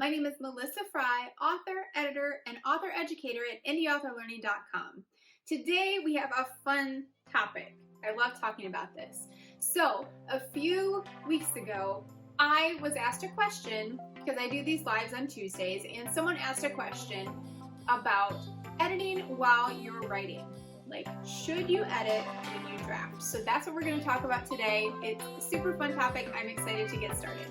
My name is Melissa Fry, author, editor, and author educator at indieauthorlearning.com. Today we have a fun topic. I love talking about this. So, a few weeks ago, I was asked a question, because I do these lives on Tuesdays, and someone asked a question about editing while you're writing. Like, should you edit when you draft? So that's what we're going to talk about today. It's a super fun topic. I'm excited to get started.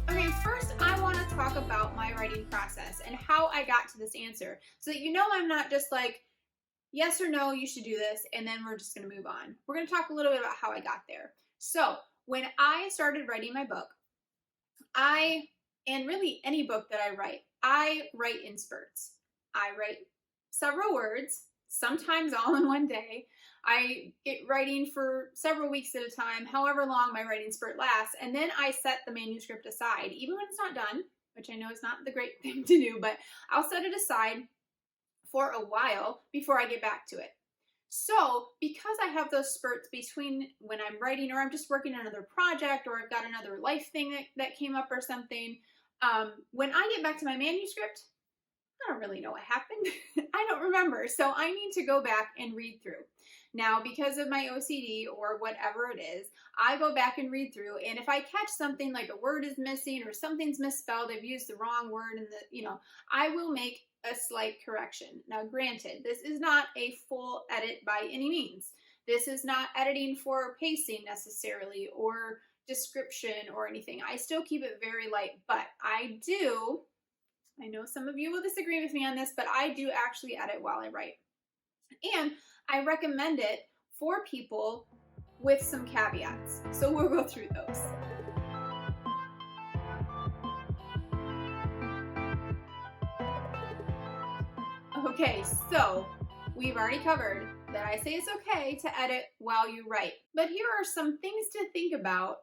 Okay, first I want to talk about my writing process and how I got to this answer, so that you know I'm not just like, yes or no, you should do this, and then we're just going to move on. We're going to talk a little bit about how I got there. So when I started writing my book, and really any book that I write in spurts. I write several words, sometimes all in one day. I get writing for several weeks at a time, however long my writing spurt lasts, and then I set the manuscript aside, even when it's not done, which I know is not the great thing to do, but I'll set it aside for a while before I get back to it. So because I have those spurts between when I'm writing or I'm just working on another project or I've got another life thing that came up or something, when I get back to my manuscript, I don't really know what happened. I don't remember. So I need to go back and read through. Now, because of my OCD or whatever it is, I go back and read through. And if I catch something like a word is missing or something's misspelled, I've used the wrong word, and I will make a slight correction. Now, granted, this is not a full edit by any means. This is not editing for pacing necessarily or description or anything. I still keep it very light, but I know some of you will disagree with me on this, but I do actually edit while I write. And I recommend it for people with some caveats. So we'll go through those. Okay, so we've already covered that I say it's okay to edit while you write. But here are some things to think about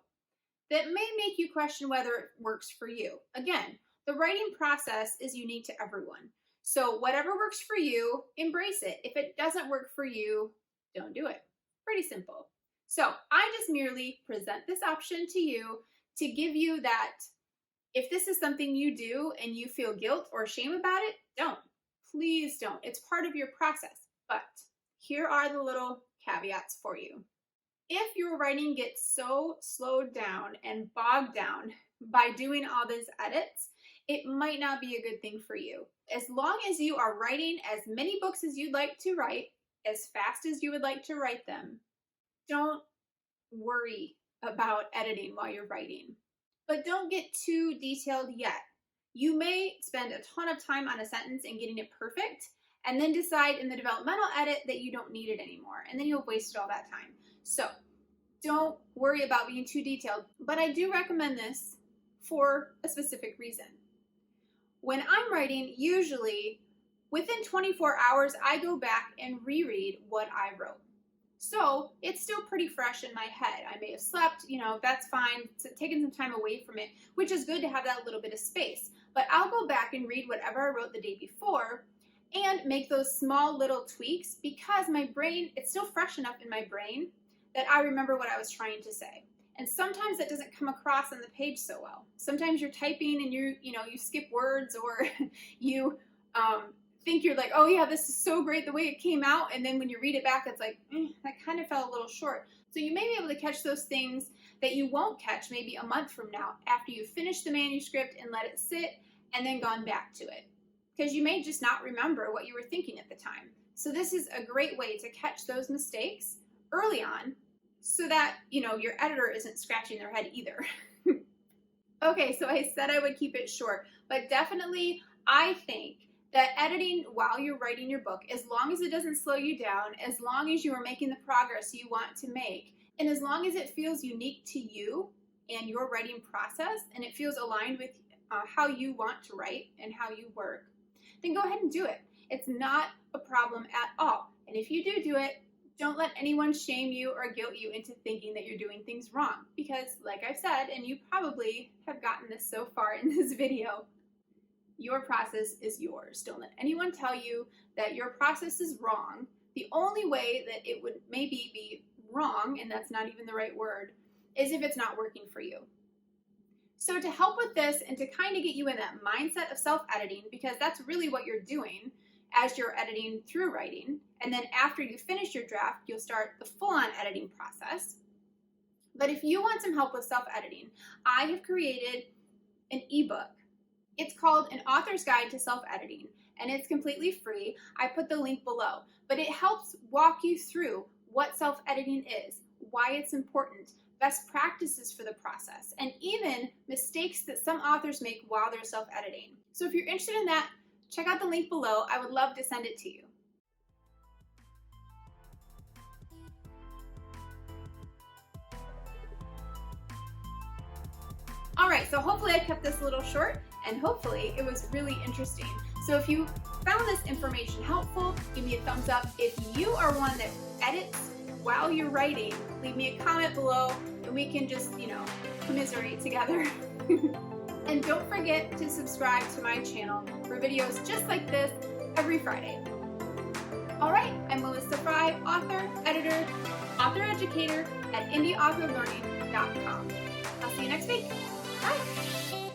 that may make you question whether it works for you. Again, the writing process is unique to everyone. So whatever works for you, embrace it. If it doesn't work for you, don't do it. Pretty simple. So I just merely present this option to you to give you that if this is something you do and you feel guilt or shame about it, don't. Please don't. It's part of your process. But here are the little caveats for you. If your writing gets so slowed down and bogged down by doing all these edits, it might not be a good thing for you. As long as you are writing as many books as you'd like to write, as fast as you would like to write them, don't worry about editing while you're writing. But don't get too detailed yet. You may spend a ton of time on a sentence and getting it perfect, and then decide in the developmental edit that you don't need it anymore, and then you'll have wasted all that time. So don't worry about being too detailed, but I do recommend this for a specific reason. When I'm writing, usually within 24 hours, I go back and reread what I wrote. So it's still pretty fresh in my head. I may have slept, that's fine. It's taken some time away from it, which is good to have that little bit of space. But I'll go back and read whatever I wrote the day before and make those small little tweaks because my brain, it's still fresh enough in my brain that I remember what I was trying to say. And sometimes that doesn't come across on the page so well. Sometimes you're typing and you skip words, or you think you're like, oh yeah, this is so great the way it came out, and then when you read it back, it's like, that kind of fell a little short. So you may be able to catch those things that you won't catch maybe a month from now after you finish the manuscript and let it sit and then gone back to it. Because you may just not remember what you were thinking at the time. So this is a great way to catch those mistakes early on so that, your editor isn't scratching their head either. Okay, so I said I would keep it short, but definitely I think that editing while you're writing your book, as long as it doesn't slow you down, as long as you are making the progress you want to make, and as long as it feels unique to you and your writing process, and it feels aligned with how you want to write and how you work, then go ahead and do it. It's not a problem at all. And if you do it, don't let anyone shame you or guilt you into thinking that you're doing things wrong. Because like I've said, and you probably have gotten this so far in this video, Your process is yours. Don't let anyone tell you that your process is wrong. The only way that it would maybe be wrong, and that's not even the right word, is if it's not working for you. So to help with this and to kind of get you in that mindset of self-editing, because that's really what you're doing as you're editing through writing, and then after you finish your draft, you'll start the full-on editing process. But if you want some help with self-editing, I have created an ebook. It's called An Author's Guide to Self-Editing, and it's completely free. I put the link below, but it helps walk you through what self-editing is, why it's important, best practices for the process, and even mistakes that some authors make while they're self-editing. So if you're interested in that, check out the link below. I would love to send it to you. All right, so hopefully I kept this a little short, and hopefully it was really interesting. So if you found this information helpful, give me a thumbs up. If you are one that edits while you're writing, leave me a comment below, and we can just, commiserate together. And don't forget to subscribe to my channel for videos just like this every Friday. All right, I'm Melissa Fry, author, editor, author educator at indieauthorlearning.com. I'll see you next week. Bye.